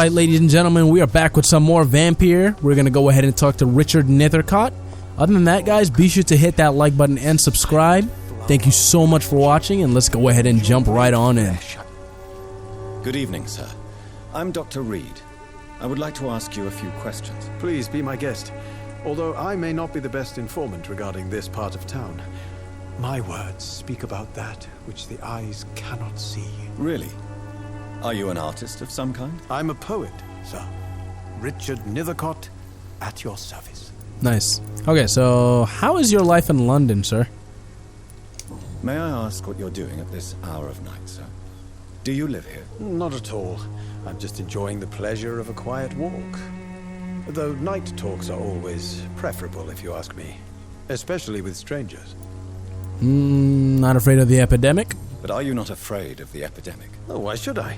Alright, ladies and gentlemen, we are back with some more Vampyr. We're going to go ahead and talk to Richard Nethercott. Other than that, guys, be sure to hit that like button and subscribe. Thank you so much for watching, and let's go ahead and jump right on in. Good evening, sir. I'm Dr. Reid. I would like to ask you a few questions. Please be my guest. Although I may not be the best informant regarding this part of town, my words speak about that which the eyes cannot see. Really? Are you an artist of some kind? I'm a poet, sir. Richard Nethercott, at your service. Nice. Okay, so how is your life in London, sir? May I ask what you're doing at this hour of night, sir? Do you live here? Not at all. I'm just enjoying the pleasure of a quiet walk. Though night talks are always preferable, if you ask me. Especially with strangers. Not afraid of the epidemic? But are you not afraid of the epidemic? Oh, why should I?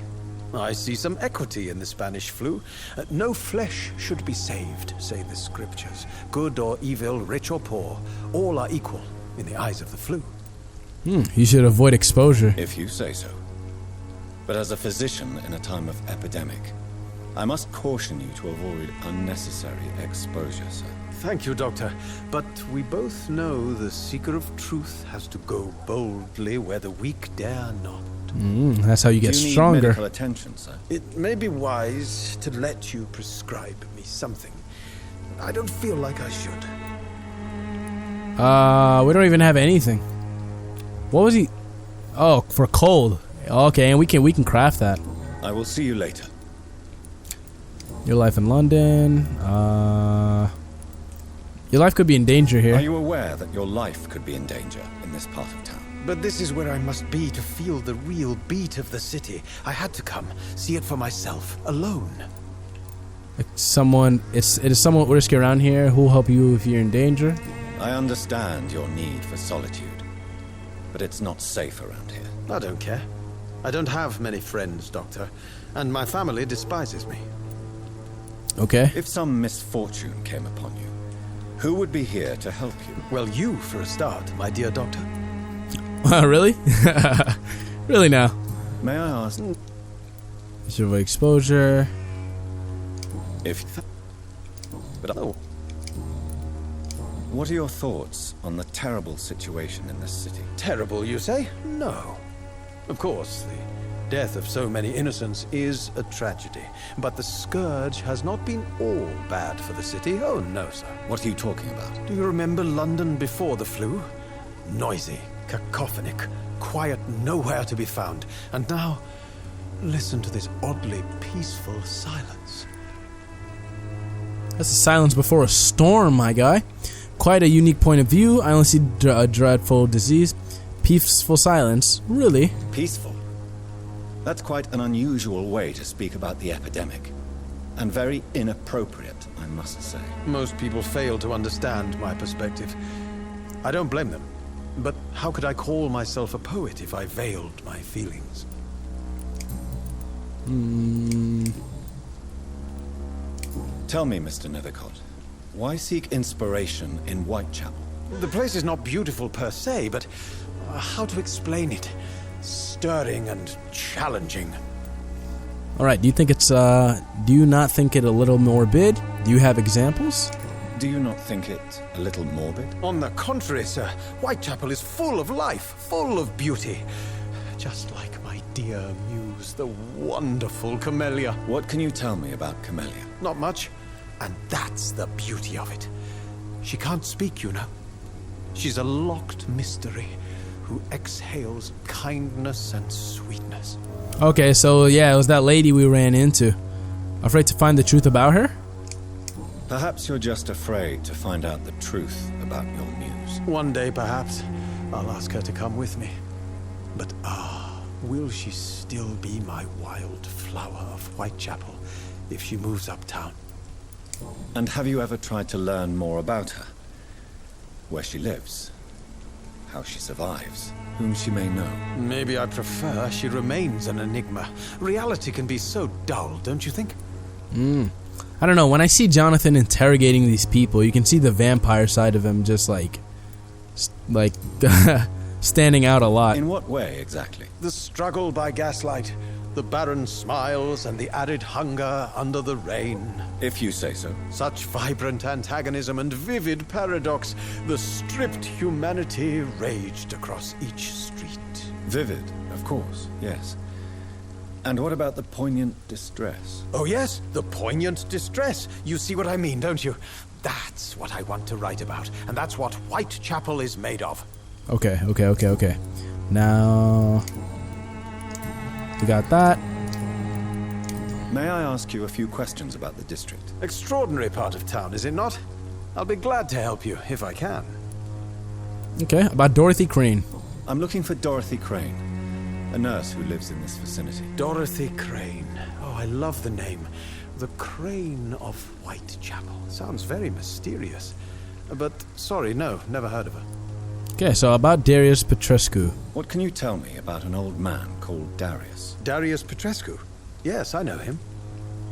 I see some equity in the Spanish flu. No flesh should be saved, say the scriptures. Good or evil, rich or poor, all are equal in the eyes of the flu. You should avoid exposure. If you say so. But as a physician in a time of epidemic, I must caution you to avoid unnecessary exposure, sir. Thank you, Doctor. But we both know the seeker of truth has to go boldly where the weak dare not. That's how you get Do you need stronger. medical attention, sir? It may be wise to let you prescribe me something. I don't feel like I should. We don't even have anything. What was he? Oh, for cold. Okay, and we can craft that. I will see you later. Your life in London. Your life could be in danger here. Are you aware that your life could be in danger in this part of town? But this is where I must be to feel the real beat of the city. I had to come, see it for myself, alone. Like it is someone risky around here who'll help you if you're in danger. I understand your need for solitude, but it's not safe around here. I don't care. I don't have many friends, Doctor, and my family despises me. Okay. If some misfortune came upon you, who would be here to help you? Well, you for a start, my dear Doctor. Really? Really now? May I ask? Should avoid exposure. What are your thoughts on the terrible situation in this city? Terrible, you say? No. Of course, the death of so many innocents is a tragedy. But the scourge has not been all bad for the city. Oh, no, sir. What are you talking about? Do you remember London before the flu? Noisy, cacophonic, quiet nowhere to be found. And now, listen to this oddly peaceful silence. That's the silence before a storm, my guy. Quite a unique point of view. I only see a dreadful disease. Peaceful silence. Really? Peaceful? That's quite an unusual way to speak about the epidemic. And very inappropriate, I must say. Most people fail to understand my perspective. I don't blame them. But how could I call myself a poet if I veiled my feelings? Tell me, Mr. Nethercott, why seek inspiration in Whitechapel? The place is not beautiful per se, but how to explain it? Stirring and challenging. Alright, do you think it's, do you not think it a little morbid? Do you have examples? Do you not think it a little morbid? On the contrary, sir, Whitechapel is full of life, full of beauty. Just like my dear muse, the wonderful Camellia. What can you tell me about Camellia? Not much, and that's the beauty of it. She can't speak, you know. She's a locked mystery who exhales kindness and sweetness. Okay, so yeah, it was that lady we ran into. Afraid to find the truth about her? Perhaps you're just afraid to find out the truth about your muse. One day, perhaps, I'll ask her to come with me. But will she still be my wild flower of Whitechapel if she moves uptown? And have you ever tried to learn more about her? Where she lives? How she survives? Whom she may know? Maybe I prefer she remains an enigma. Reality can be so dull, don't you think? I don't know, when I see Jonathan interrogating these people, you can see the vampire side of him just like standing out a lot. In what way, exactly? The struggle by gaslight, The barren smiles and the arid hunger under the rain. If you say so. Such vibrant antagonism and vivid paradox. The stripped humanity raged across each street. Vivid, of course, yes. And what about the poignant distress? Oh yes, the poignant distress. You see what I mean, don't you? That's what I want to write about, and that's what Whitechapel is made of. Okay. Now... we got that. May I ask you a few questions about the district? Extraordinary part of town, is it not? I'll be glad to help you, if I can. Okay, about Dorothy Crane. I'm looking for Dorothy Crane, a nurse who lives in this vicinity. Dorothy Crane. Oh, I love the name. The Crane of Whitechapel. Sounds very mysterious. But, sorry, no, never heard of her. Okay, so about Darius Petrescu. What can you tell me about an old man called Darius? Darius Petrescu? Yes, I know him.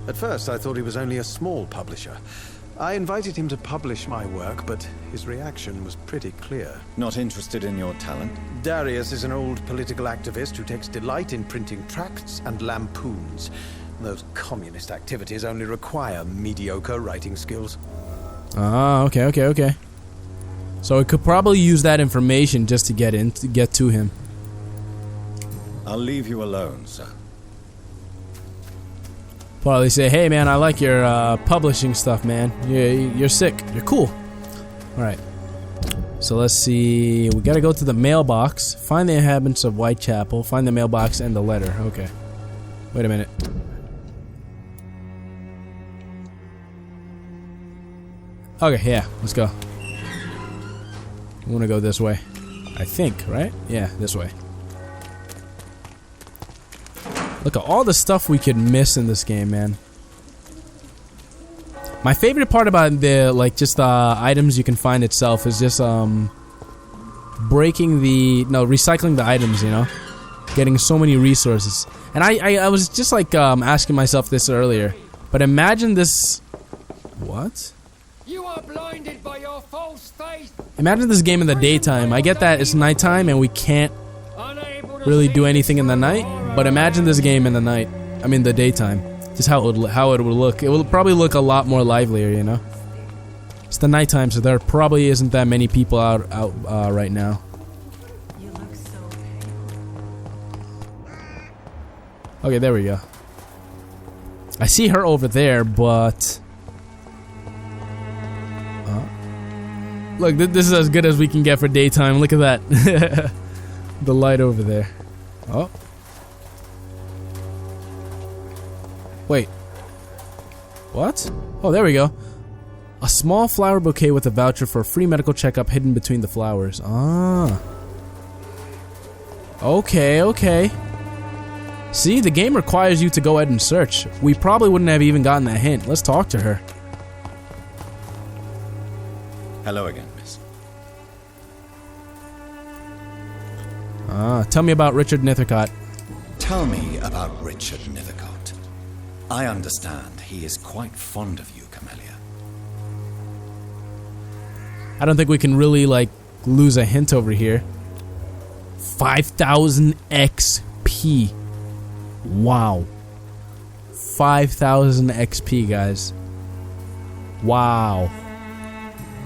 At first, I thought he was only a small publisher. I invited him to publish my work, but his reaction was pretty clear. Not interested in your talent? Darius is an old political activist who takes delight in printing tracts and lampoons. Those communist activities only require mediocre writing skills. Ah, okay. So we could probably use that information just to get to him. I'll leave you alone, sir. Probably say, hey man, I like your publishing stuff, man. You're sick. You're cool. Alright. So let's see. We gotta go to the mailbox. Find the inhabitants of Whitechapel. Find the mailbox and the letter. Okay. Wait a minute. Okay, yeah. Let's go. I want to go this way. I think, right? Yeah, this way. Look at all the stuff we could miss in this game, man. My favorite part about the, like, just the items you can find itself is just, recycling the items, you know? Getting so many resources. And I was just, like, asking myself this earlier. But imagine this... What? You are blinded by your false faith. Imagine this game in the daytime. I get that it's nighttime and we can't really do anything in the night, but imagine this game in the night. I mean the daytime. Just how it would look. It will probably look a lot more livelier, you know. It's the nighttime, so there probably isn't that many people out right now. You look so pale. Okay, there we go. I see her over there, but look, this is as good as we can get for daytime. Look at that. The light over there. Oh. Wait. What? Oh, there we go. A small flower bouquet with a voucher for a free medical checkup hidden between the flowers. Ah. Okay. See, the game requires you to go ahead and search. We probably wouldn't have even gotten that hint. Let's talk to her. Hello again, miss. Tell me about Richard Nethercott. Tell me about Richard Nethercott. I understand he is quite fond of you, Camellia. I don't think we can really, like, lose a hint over here. 5,000 XP. Wow. 5,000 XP, guys. Wow.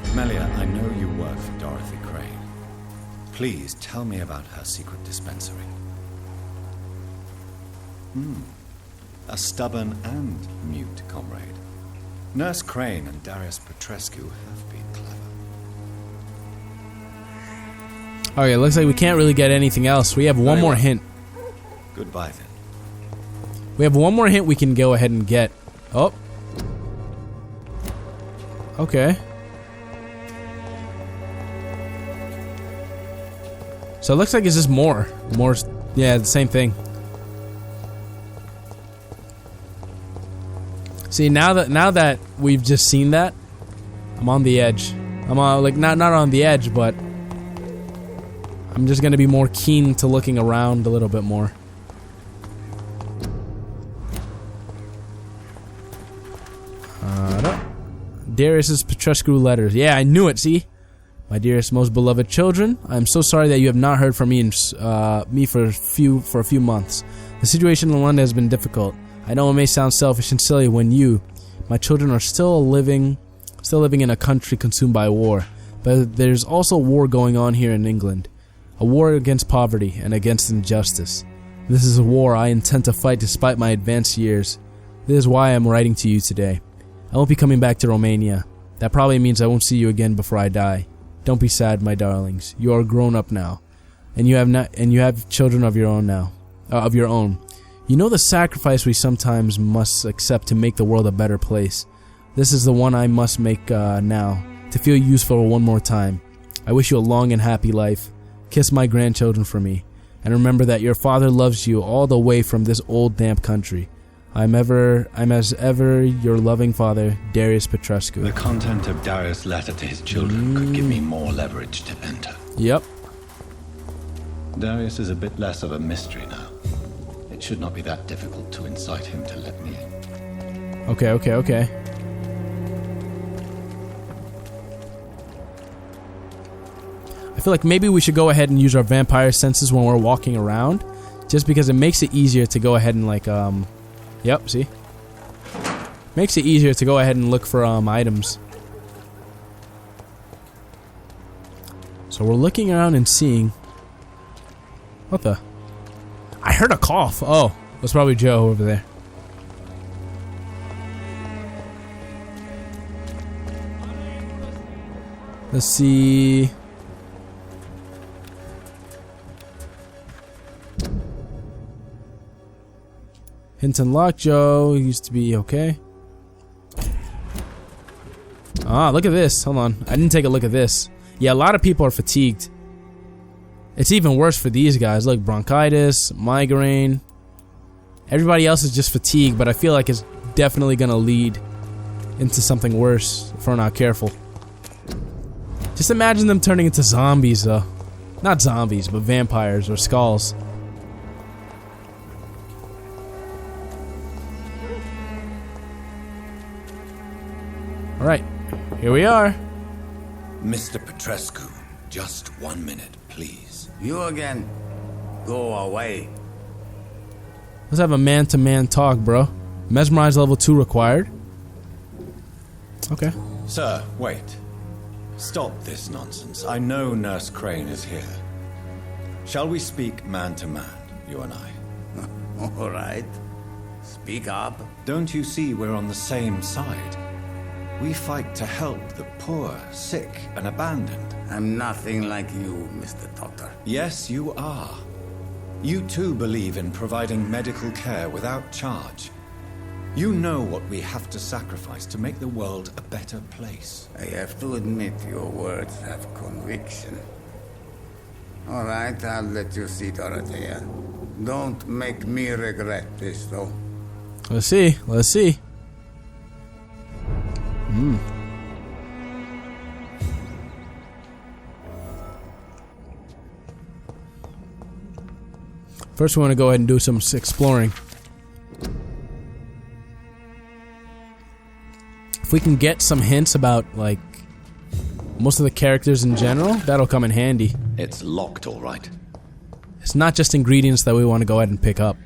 Camellia, I know you work for Dorothy Crane. Please tell me about her secret dispensary. A stubborn and mute comrade. Nurse Crane and Darius Petrescu have been clever. Okay, looks like we can't really get anything else. We have one more hint. Goodbye then. We have one more hint we can go ahead and get. Oh. Okay. So it looks like it's just more. Yeah, the same thing. See, now that we've just seen that, I'm on the edge. I'm on, like, not on the edge, but I'm just gonna be more keen to looking around a little bit more. Darius's Petrescu letters. Yeah, I knew it. See, my dearest, most beloved children, I am so sorry that you have not heard from me for a few months. The situation in London has been difficult. I know it may sound selfish and silly when you, my children, are still living in a country consumed by war, but there's also war going on here in England. A war against poverty and against injustice. This is a war I intend to fight despite my advanced years. This is why I'm writing to you today. I won't be coming back to Romania. That probably means I won't see you again before I die. Don't be sad, my darlings. You are grown up now, and you have children of your own now. You know the sacrifice we sometimes must accept to make the world a better place. This is the one I must make now, to feel useful one more time. I wish you a long and happy life. Kiss my grandchildren for me, and remember that your father loves you all the way from this old damp country. I'm as ever your loving father, Darius Petrescu. The content of Darius' letter to his children could give me more leverage to enter. Yep. Darius is a bit less of a mystery now. It should not be that difficult to incite him to let me in. Okay. I feel like maybe we should go ahead and use our vampire senses when we're walking around, just because it makes it easier to go ahead and yep, see? Makes it easier to go ahead and look for items. So we're looking around and seeing... What the? I heard a cough. Oh, that's probably Joe over there. Let's see... Hinton Lock Joe used to be okay. Ah, look at this. Hold on. I didn't take a look at this. Yeah, a lot of people are fatigued. It's even worse for these guys. Look, bronchitis, migraine. Everybody else is just fatigued, but I feel like it's definitely going to lead into something worse if we're not careful. Just imagine them turning into zombies, though. Not zombies, but vampires or skulls. Alright, here we are. Mr. Petrescu, just 1 minute, please. You again? Go away. Let's have a man-to-man talk, bro. Mesmerize level 2 required. Okay. Sir, wait. Stop this nonsense. I know Nurse Crane is here. Shall we speak man-to-man, you and I? All right. Speak up. Don't you see we're on the same side? We fight to help the poor, sick, and abandoned. I'm nothing like you, Mr. Doctor. Yes, you are. You too believe in providing medical care without charge. You know what we have to sacrifice to make the world a better place. I have to admit your words have conviction. All right, I'll let you see, Dorothea. Don't make me regret this, though. Let's see. First, we want to go ahead and do some exploring. If we can get some hints about, like, most of the characters in general, that'll come in handy. It's locked, all right. It's not just ingredients that we want to go ahead and pick up.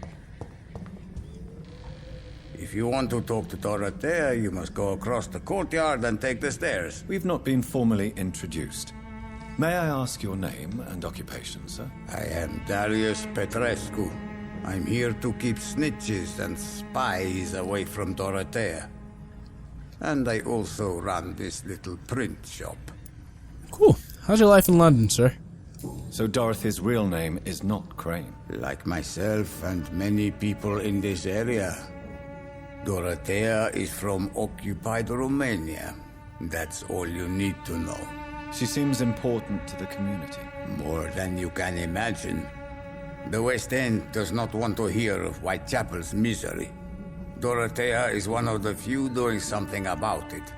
If you want to talk to Dorothea, you must go across the courtyard and take the stairs. We've not been formally introduced. May I ask your name and occupation, sir? I am Darius Petrescu. I'm here to keep snitches and spies away from Dorothea. And I also run this little print shop. Cool. How's your life in London, sir? So Dorothy's real name is not Crane. Like myself and many people in this area, Dorothea is from occupied Romania. That's all you need to know. She seems important to the community. More than you can imagine. The West End does not want to hear of Whitechapel's misery. Dorothea is one of the few doing something about it.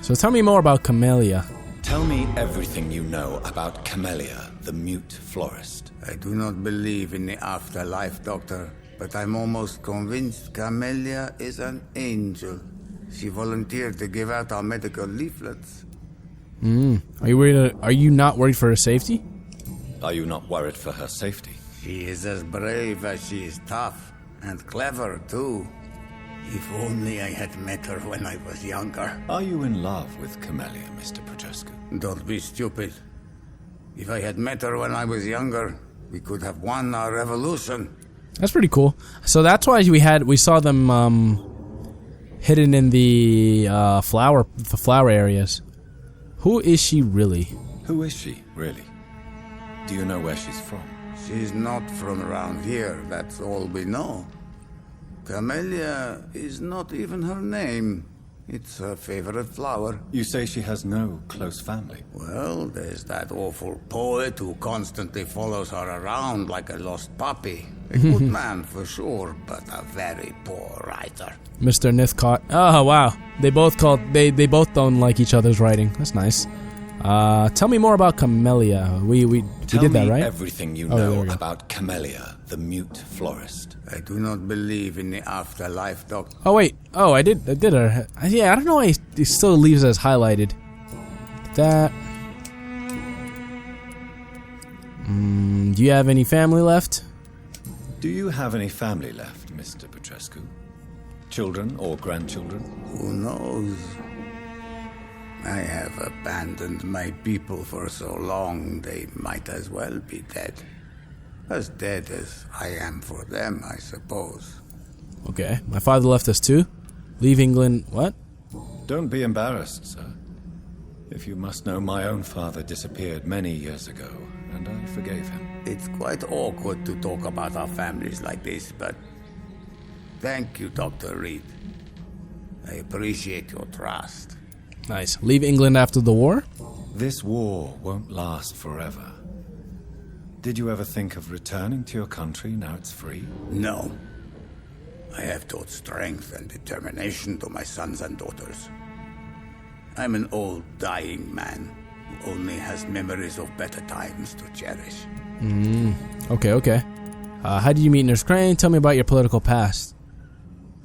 So tell me more about Camellia. Tell me everything you know about Camellia, the mute florist. I do not believe in the afterlife, Doctor, but I'm almost convinced Camellia is an angel. She volunteered to give out our medical leaflets. Are you not worried for her safety? Are you not worried for her safety? She is as brave as she is tough, and clever too. If only I had met her when I was younger. Are you in love with Camellia, Mr. Petrescu? Don't be stupid. If I had met her when I was younger, we could have won our revolution. That's pretty cool. So that's why we saw them hidden in the flower areas. Who is she really? Who is she, really? Do you know where she's from? She's not from around here, that's all we know. Camellia is not even her name. It's her favorite flower. You say she has no close family? Well, there's that awful poet who constantly follows her around like a lost puppy. A good man for sure, but a very poor writer. Mr. Nithcott. Oh wow. They both don't like each other's writing. That's nice. Tell me more about Camellia. We did that, right? Tell me everything you know about Camellia, the mute florist. I do not believe in the afterlife, Doctor. Oh wait. Oh, I did her. Yeah, I don't know why it still leaves us highlighted. That. Do you have any family left? Do you have any family left, Mr. Petrescu? Children or grandchildren? Who knows? I have abandoned my people for so long, they might as well be dead. As dead as I am for them, I suppose. Okay, my father left us too. Leave England, what? Don't be embarrassed, sir. If you must know, my own father disappeared many years ago, and I forgave him. It's quite awkward to talk about our families like this, but thank you, Dr. Reid. I appreciate your trust. Nice. Leave England after the war? This war won't last forever. Did you ever think of returning to your country now it's free? No. I have taught strength and determination to my sons and daughters. I'm an old, dying man who only has memories of better times to cherish. Okay. How did you meet Nurse Crane? Tell me about your political past.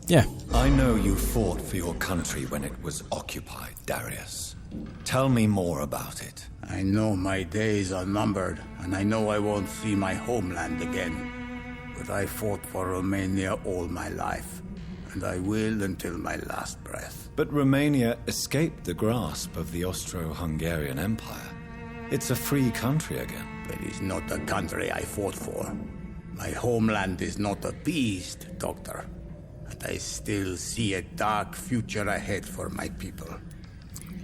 Yeah. I know you fought for your country when it was occupied, Darius. Tell me more about it. I know my days are numbered, and I know I won't see my homeland again. But I fought for Romania all my life, and I will until my last breath. But Romania escaped the grasp of the Austro-Hungarian Empire. It's a free country again. It is not the country I fought for. My homeland is not appeased, Doctor. And I still see a dark future ahead for my people.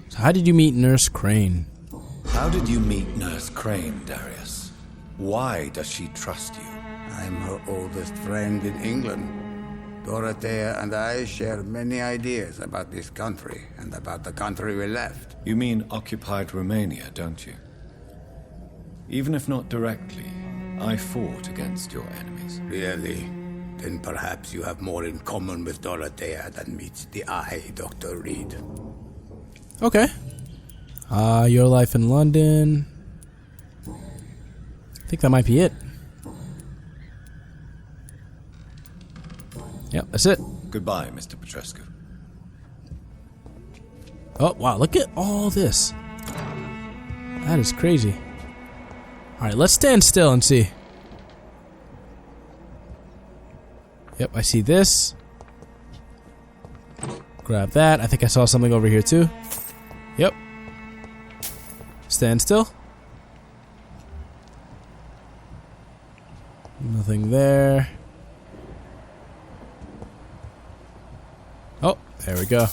So how did you meet Nurse Crane? How did you meet Nurse Crane, Darius? Why does she trust you? I'm her oldest friend in England. Dorothea and I share many ideas about this country and about the country we left. You mean occupied Romania, don't you? Even if not directly, I fought against your enemies. Really? Then perhaps you have more in common with Dorothea than meets the eye, Dr. Reid. Okay. Your life in London. I think that might be it. Yep, that's it. Goodbye, Mr. Petrescu. Oh, wow, look at all this. That is crazy. Alright, let's stand still and see. Yep, I see this. Grab that. I think I saw something over here too. Yep. Stand still. Nothing there. Oh, there we go.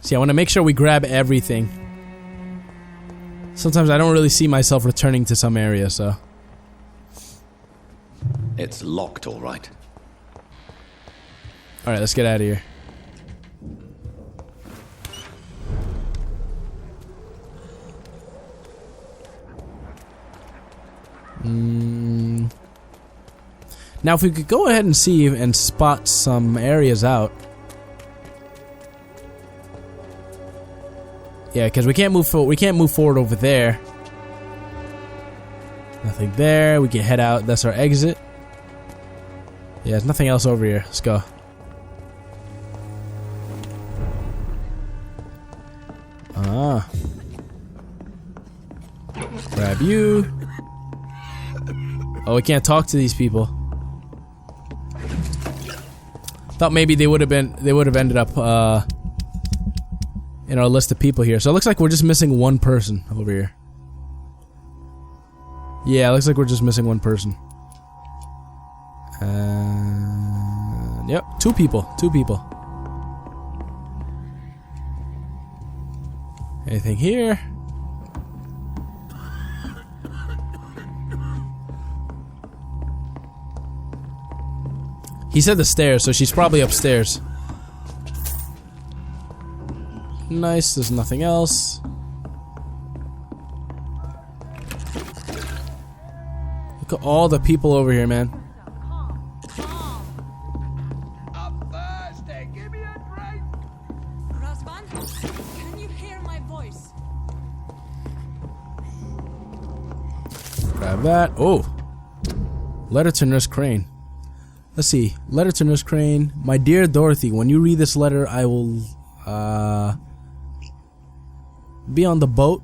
See, I want to make sure we grab everything. Sometimes I don't really see myself returning to some area, so. It's locked, all right. Alright, let's get out of here. Now, if we could go ahead and see and spot some areas out. Yeah, because we can't move forward. We can't move forward over there. Nothing there. We can head out. That's our exit. Yeah, there's nothing else over here. Let's go. Grab you. Oh, we can't talk to these people. Thought maybe they would have ended up in our list of people here. So it looks like we're just missing one person over here. Yeah, it looks like we're just missing one person. Yep, two people. Anything here? He said the stairs, so she's probably upstairs. Nice, there's nothing else. Look at all the people over here, man. I'm thirsty. Give me a drink. Razvan, can you hear my voice? Grab that. Oh. Letter to Nurse Crane. Let's see. Letter to Nurse Crane. My dear Dorothy, when you read this letter, I will be on the boat.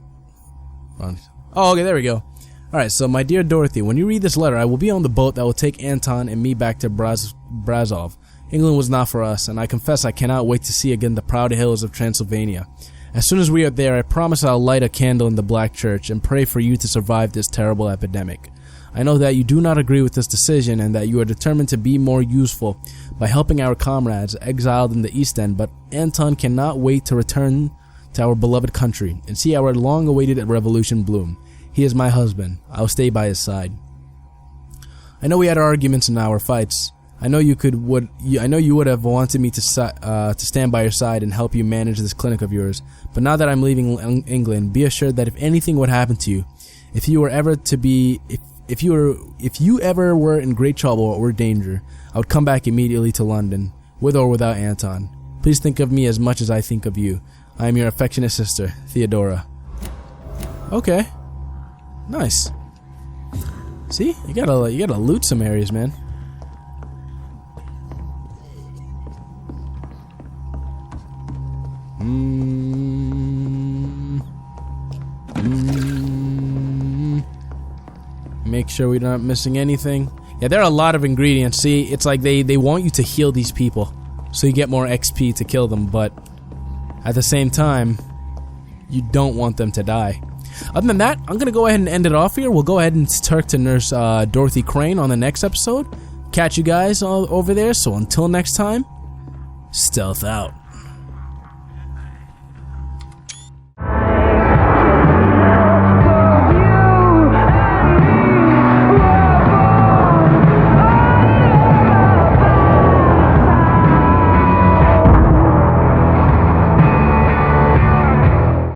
Oh, okay, there we go. Alright, so my dear Dorothy, when you read this letter, I will be on the boat that will take Anton and me back to Brazov. England was not for us, and I confess I cannot wait to see again the proud hills of Transylvania. As soon as we are there, I promise I'll light a candle in the Black Church and pray for you to survive this terrible epidemic. I know that you do not agree with this decision and that you are determined to be more useful by helping our comrades exiled in the East End, but Anton cannot wait to return to our beloved country and see our long-awaited revolution bloom. He is my husband. I'll stay by his side. I know we had arguments in our fights. I know you would have wanted me to stand by your side and help you manage this clinic of yours. But now that I'm leaving England, be assured that if anything would happen to you, if you ever were in great trouble or danger, I would come back immediately to London, with or without Anton. Please think of me as much as I think of you. I am your affectionate sister, Theodora. Okay. Nice. See? You gotta loot some areas, man. Make sure we're not missing anything. Yeah, there are a lot of ingredients. See, it's like they want you to heal these people so you get more XP to kill them, but at the same time, you don't want them to die. Other than that, I'm gonna go ahead and end it off here. We'll go ahead and talk to Nurse Dorothy Crane on the next episode. Catch you guys all over there, so until next time, stealth out.